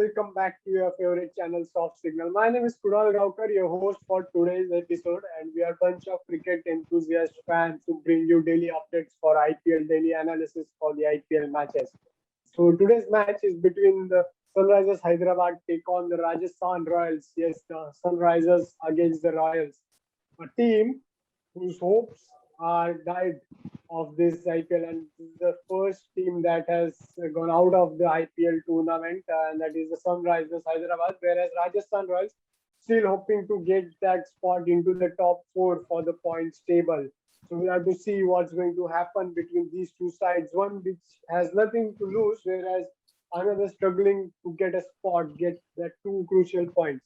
welcome back to your favorite channel, Soft Signal. My name is Kunal, your host for today's episode, and we are a bunch of cricket enthusiast fans who bring you daily updates for IPL, daily analysis for the IPL matches. So today's match is between the Sunrisers Hyderabad take on the Rajasthan Royals. Yes, the Sunrisers against the Royals, a team whose hopes are died of this IPL, and this is the first team that has gone out of the IPL tournament, and that is the Sunrisers Hyderabad, whereas Rajasthan Royals still hoping to get that spot into the top four for the points table. So we have to see what's going to happen between these two sides. One which has nothing to lose, whereas another struggling to get a spot, get that two crucial points.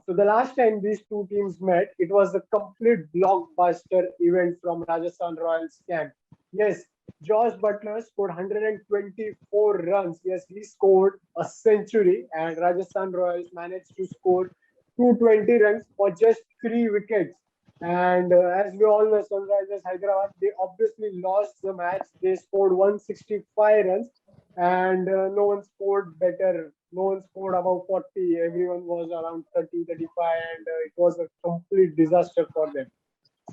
So the last time these two teams met, it was a complete blockbuster event from Rajasthan Royals camp. Yes, Josh Butler scored 124 runs. Yes, he scored a century, and Rajasthan Royals managed to score 220 runs for just 3 wickets. And as we all know, Sunrisers Hyderabad, they obviously lost the match. They scored 165 runs, and no one scored better. No one scored above 40. Everyone was around 30, 35, and it was a complete disaster for them.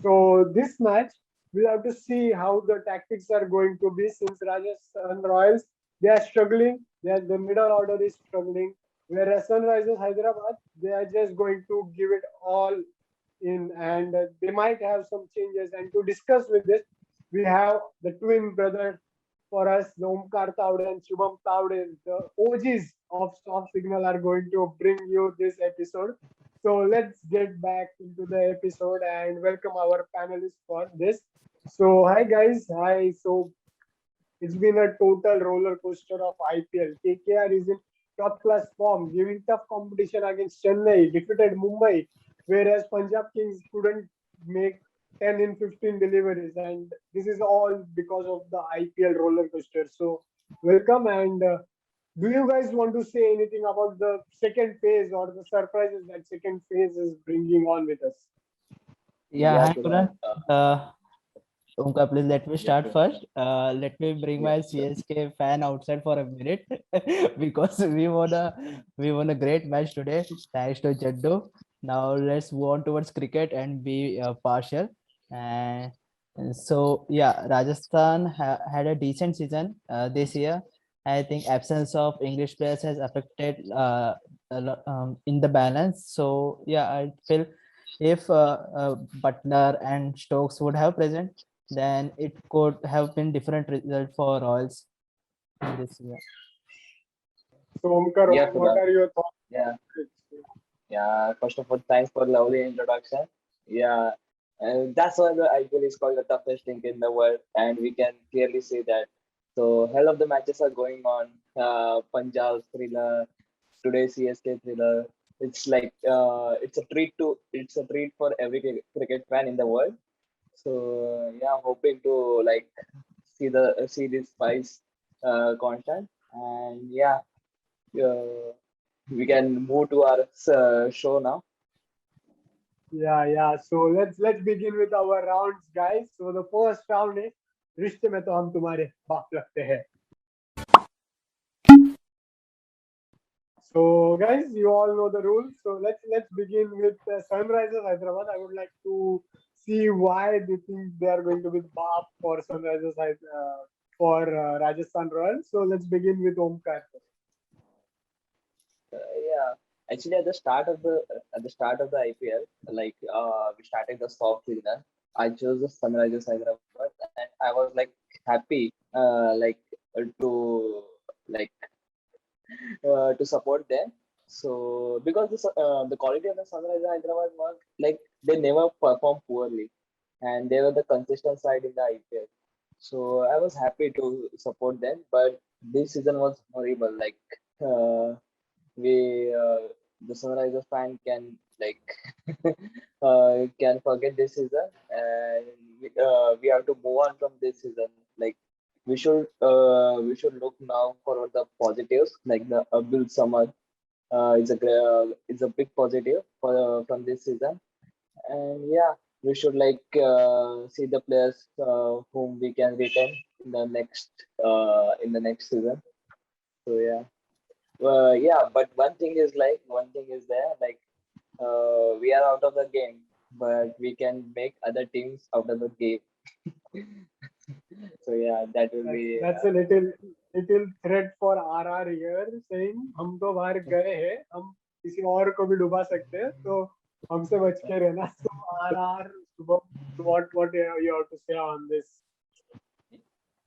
So this match, we'll have to see how the tactics are going to be since Rajasthan Royals, they are struggling. The middle order is struggling. Whereas Sunrisers Hyderabad, they are just going to give it all in, and they might have some changes. And to discuss with this, we have the twin brother for us, the Omkar Tawade and Shubham Tawade, the OGs of Soft Signal, are going to bring you this episode. So let's get back into the episode and welcome our panelists for this. So hi guys, hi. So it's been a total roller coaster of IPL. KKR is in top class form, giving tough competition against Chennai, defeated Mumbai, whereas Punjab Kings couldn't make 10 in 15 deliveries. And this is all because of the IPL roller coaster. So welcome. And do you guys want to say anything about the second phase or the surprises that second phase is bringing on with us? Yeah, Yeah, hi Kunal. Kunal. Omkar, please let me start first. Let me bring my CSK fan outside for a minute because we won a great match today. Thanks to Jaddu. Now let's move on towards cricket and be partial. And so yeah, Rajasthan had a decent season this year. I think absence of English players has affected in the balance. So yeah, I feel if Butler and Stokes would have present, then it could have been different result for Royals in this year. So Omkar, Yeah, what Kunal. are your thoughts? Yeah, yeah. First of all, thanks for lovely introduction. Yeah, and that's why the IPL is called the toughest thing in the world, and we can clearly see that. So, hell of the matches are going on. Punjab thriller, today CSK thriller. It's like it's a treat for every cricket fan in the world. So yeah, hoping to like see this spice constant, and yeah, uh, we can move to our show now. Yeah. So let's begin with our rounds, guys. So the first round is रिश्ते में तो हम तुम्हारे बाप लगते हैं. So guys, you all know the rules. So let's begin with Sunrisers Hyderabad. I would like to see why they think they are going to be BAP for for Rajasthan Royals. So let's begin with Omkar. Yeah, actually at the start of the IPL, like we started the soft season. I chose the Sunrisers Hyderabad, and I was like happy, to like to support them. So because the quality of the Sunrisers Hyderabad was like they never performed poorly, and they were the consistent side in the IPL. So I was happy to support them, but this season was horrible. Like uh, we the Sunrisers fan can like can forget this season, and we have to move on from this season. Like we should look now for the positives, like the Abdul Samad is a big positive for from this season, and yeah, we should like see the players whom we can retain in the next season. So yeah. Yeah, but one thing is there, like we are out of the game, but we can make other teams out of the game. So yeah, that will be That's a little threat for RR here, saying हम तो बाहर गए हैं, हम किसी और को भी डुबा सकते हैं, तो हमसे बच के रहना. So RR, what you have to say on this?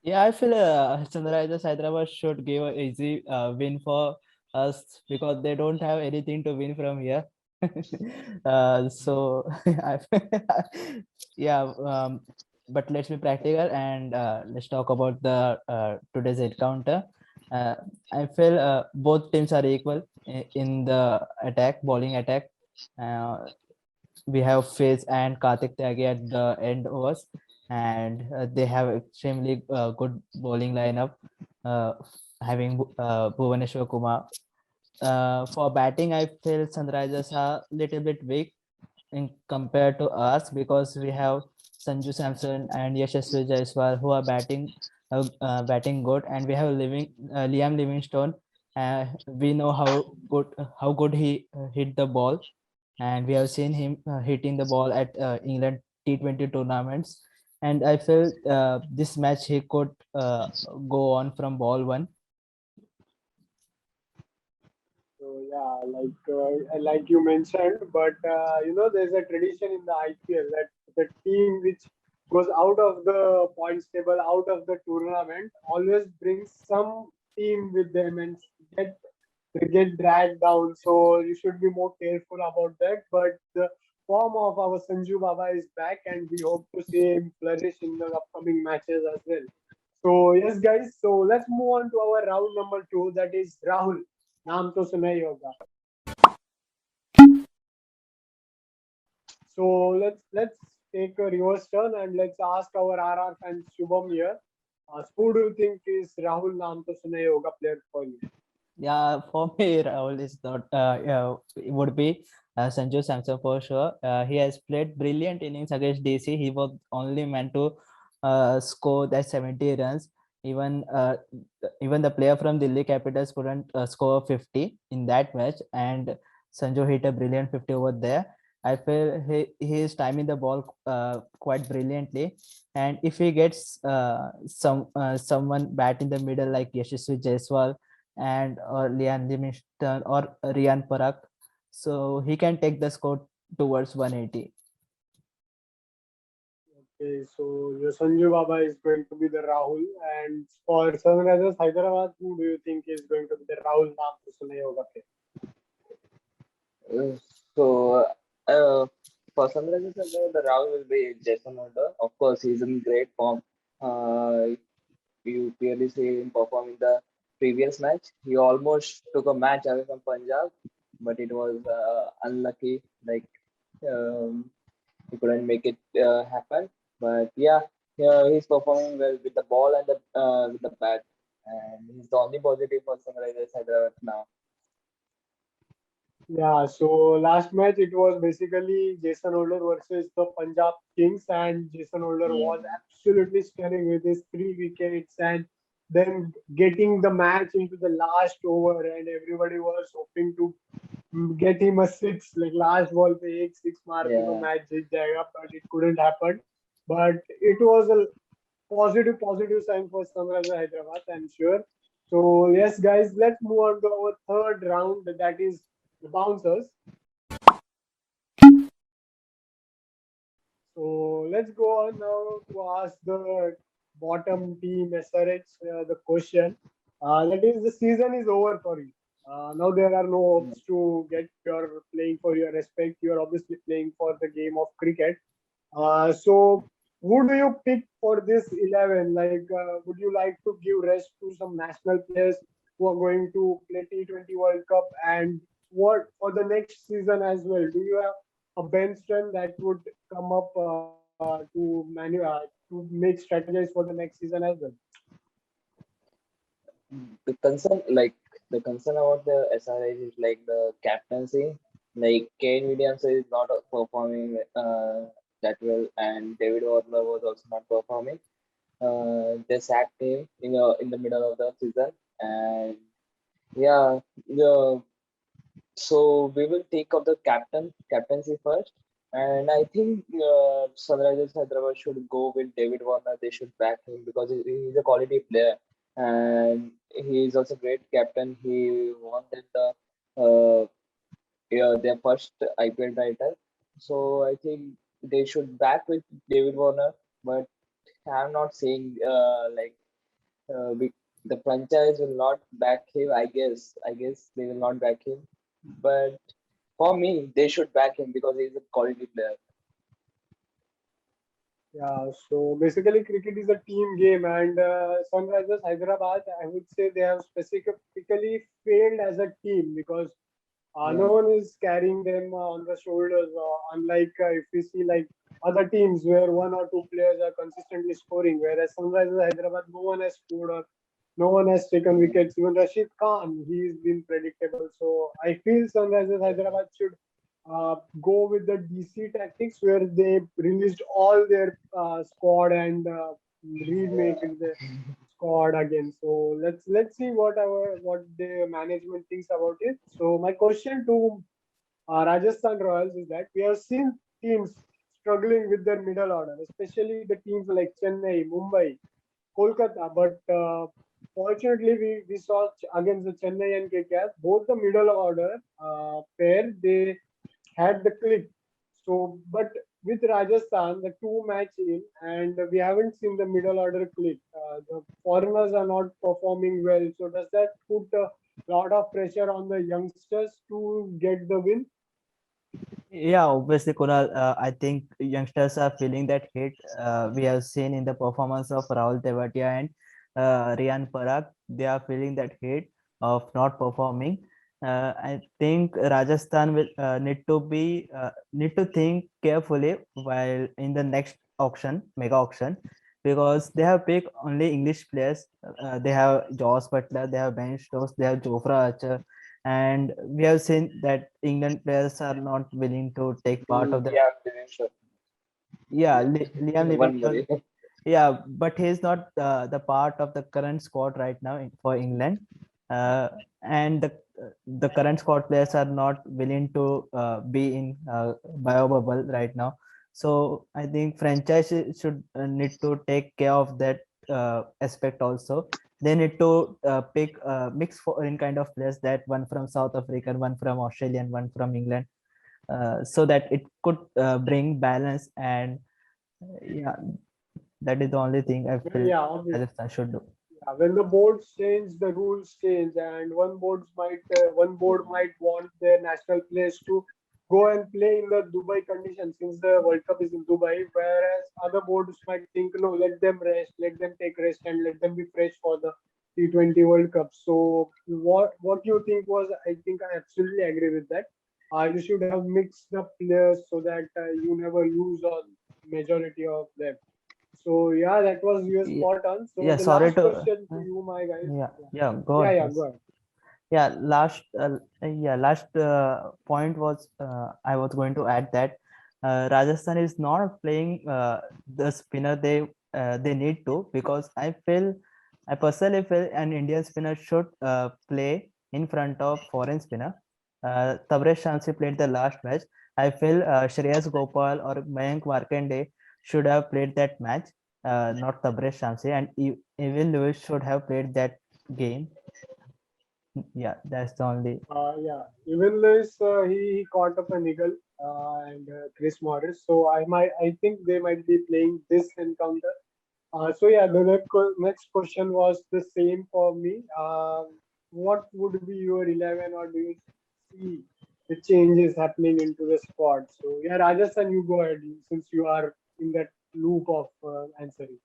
Yeah, I feel Sunrisers Hyderabad should give an easy win for us because they don't have anything to win from here. So I, yeah, but let's be practical and let's talk about the today's encounter. Uh, I feel both teams are equal in the attack, bowling attack. Uh, we have Fizz and Karthik Tyagi at the end overs, and they have extremely good bowling lineup, uh, having Bhuvaneshwar Kumar. For batting, I feel Sunrisers are little bit weak in compared to us because we have Sanju Samson and Yashasvi Jaiswal who are batting good, and we have Liam Livingstone. We know how good he hit the ball, and we have seen him hitting the ball at England T20 tournaments. And I felt this match he could go on from ball one. So yeah, like you mentioned, but there's a tradition in the IPL that the team which goes out of the points table, out of the tournament, always brings some team with them and get they get dragged down. So you should be more careful about that. But the form of our Sanju Baba is back, and we hope to see him flourish in the upcoming matches as well. So yes, guys. So let's move on to our round number 2. That is Rahul. नाम तो सुना ही होगा. So let's take a reverse turn and let's ask our RR fans Shubham here. Who do you think is Rahul नाम तो सुना ही होगा player for you? Yeah, for me, Rahul is not. It would be Sanju Samson for sure. He has played brilliant innings against DC. He was only meant to score that 70 runs. Even the player from Delhi Capitals couldn't score 50 in that match, and Sanju hit a brilliant 50 over there. I feel he is timing the ball quite brilliantly, and if he gets someone bat in the middle like Yashasvi Jaiswal and or Liam Livingston or Rian Parak, so he can take the score towards 180. Okay, so your Sanju Baba is going to be the Rahul, and for Sunrisers Hyderabad, who do you think is going to be the Rahul नाम तो सुना ही होगा player? so. For Sunrisers, the Rahul will be Jason Holder. Of course, he's in great form. You clearly see him perform in the previous match. He almost took a match away from Punjab, but it was unlucky. Like um, he couldn't make it happen. But yeah, he's performing well with the ball and with the bat, and he's the only positive for Sunrisers Hyderabad now. Yeah, so last match it was basically Jason Holder versus the Punjab Kings, and Jason Holder Yeah, was absolutely stunning with his 3 wickets and then getting the match into the last over, and everybody was hoping to get him a six, like last ball पे एक six मार के तो yeah. match जीत जाएगा, but it couldn't happen. But it was a positive sign for Sunrisers Hyderabad, I'm sure. So yes, guys, let's move on to our third round. That is the bouncers. So let's go on now to ask the bottom team SRH the question. That is, the season is over for you. Now there are no hopes to get your playing for your respect. You are obviously playing for the game of cricket. So who do you pick for this 11? Like, would you like to give rest to some national players who are going to play T20 World Cup, and what for the next season as well? Do you have a bench strength that would come up to make strategies for the next season as well? The concern, like the concern about the SRH is like the captaincy. Like Kane Williams is not performing that well, and David Warner was also not performing. They sacked him in the middle of the season, and Yeah. The So we will take up the captaincy first, and I think Sunrisers Hyderabad should go with David Warner. They should back him because he's a quality player, and he is also great captain. He won them uh, their first IPL title. So I think they should back with David Warner, but I'm not saying the franchise will not back him. I guess they will not back him, but for me, they should back him because he's a quality player. Yeah, so basically, cricket is a team game, and Sunrisers Hyderabad, I would say they have specifically failed as a team because no Yeah, one is carrying them on the shoulders. Unlike if we see like other teams where one or two players are consistently scoring, whereas Sunrisers Hyderabad, no one has scored or no one has taken yeah, wickets. Even Rashid Khan, he's been predictable. So I feel Sunrisers Hyderabad should go with the DC tactics where they released all their squad and remake the squad again. So let's see what the management thinks about it. So my question to Rajasthan Royals is that we have seen teams struggling with their middle order, especially the teams like Chennai, Mumbai, Kolkata. But fortunately, we saw against the Chennai and KKR, both the middle order pair they had the click. So, but with Rajasthan, the two match in, and we haven't seen the middle order click. The foreigners are not performing well. So, does that put a lot of pressure on the youngsters to get the win? Yeah, obviously, Kunal, I think youngsters are feeling that hit. We have seen in the performance of Rahul Tewatia and Riyan Parag. They are feeling that hit of not performing. I think Rajasthan will need to think carefully while in the next auction, mega auction, because they have picked only English players. They have Josh Butler, they have Ben Stokes, they have Jofra Archer, and we have seen that England players are not willing to take part of the, yeah, sure. yeah, Liam One Livingstone, more. yeah, but he's not the part of the current squad right now for England, and the current squad players are not willing to be in bio bubble right now. So I think franchise should need to take care of that aspect also. They need to pick mix foreign kind of players, that one from South African, one from Australian, one from England, so that it could bring balance. And yeah, that is the only thing I Well, feel yeah, obviously. Rajasthan should do. When the boards change, the rules change, and one board might want their national players to go and play in the Dubai conditions since the World Cup is in Dubai, whereas other boards might think no, let them rest, let them take rest, and let them be fresh for the T20 World Cup. So what you think was, I think I absolutely agree with that. You should have mixed the players so that you never lose on majority of them. So yeah, that was your Yeah, spot on. So yeah, the sorry last to question to you, my guys. yeah, Yeah, yeah, go yeah, on yeah, please. go ahead. Yeah, last point was, I was going to add that Rajasthan is not playing the spinner they need to, because I personally feel an Indian spinner should play in front of foreign spinner. Tabrez Shamsi played the last match. I feel Shreyas Gopal or Mayank Markande should have played that match, not Tabrez Shamsi, and even Lewis should have played that game. Yeah, that's the only. Yeah, even Lewis, he caught up an eagle and Chris Morris. So I think they might be playing this encounter. So yeah, the next question was the same for me. What would be your 11, or do you see the changes happening into the squad? So yeah, Rajasthan, you go ahead since you are in that loop of answering.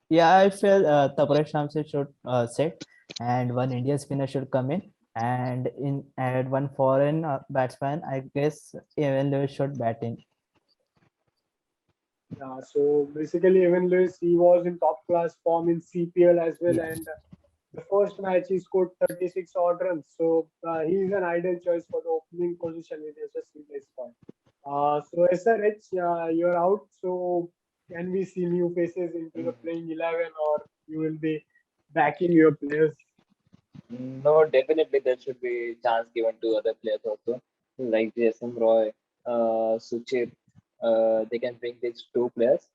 Yeah, I feel Tabrez Shamsi should sit, and one Indian spinner should come in, and in add one foreign batsman. I guess even Lewis should bat in. Yeah, so basically, Evan Lewis, he was in top class form in CPL as well, Yeah, and the first match he scored 36 odd runs. So he is an ideal choice for the opening position with SSC squad. So SRH, you're out. So can we see new faces into the playing 11, or you will be backing your players? No, definitely there should be chance given to other players also, like Jason Roy, Suchit. They can bring these two players,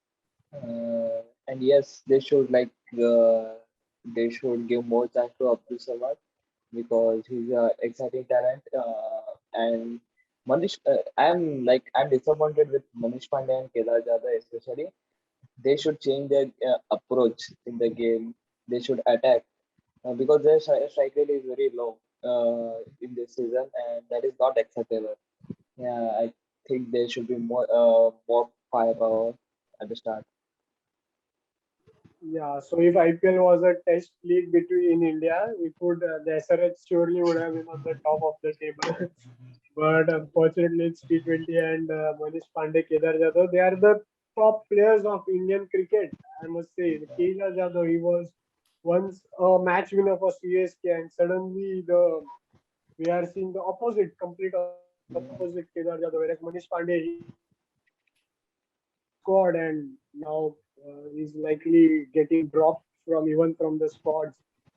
and yes, they should give more chance to Abdul Samad because he's a exciting talent. And Manish, I'm disappointed with Manish Pandey and Kedar Jadhav especially. They should change their approach in the game. They should attack because their strike rate is very low in this season, and that is not acceptable. Yeah, I think there should be more firepower at the start. Yeah, so if IPL was a test league between in India, we could the SRH surely would have been on the top of the table. But unfortunately, it's T20 and Manish Pandey, Kedar Jadhav. They are the top players of Indian cricket. I must say, Kedar Jadhav, he was once a match winner for CSK, and suddenly we are seeing the opposite, complete opposite Kedar Jadhav. Whereas Manish Pandey, he squad, and now is likely getting dropped from even from the squads.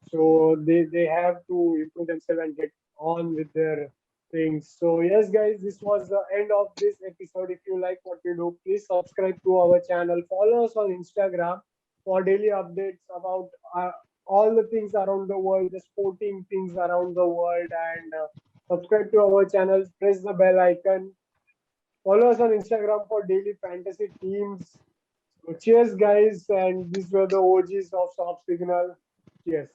So they have to improve themselves and get on with their things. So yes, guys, this was the end of this episode. If you like what we do, please subscribe to our channel. Follow us on Instagram for daily updates about all the things around the world, the sporting things around the world, and subscribe to our channel. Press the bell icon. Follow us on Instagram for daily fantasy teams. So cheers, guys, and these were the OGs of Soft Signal. Cheers.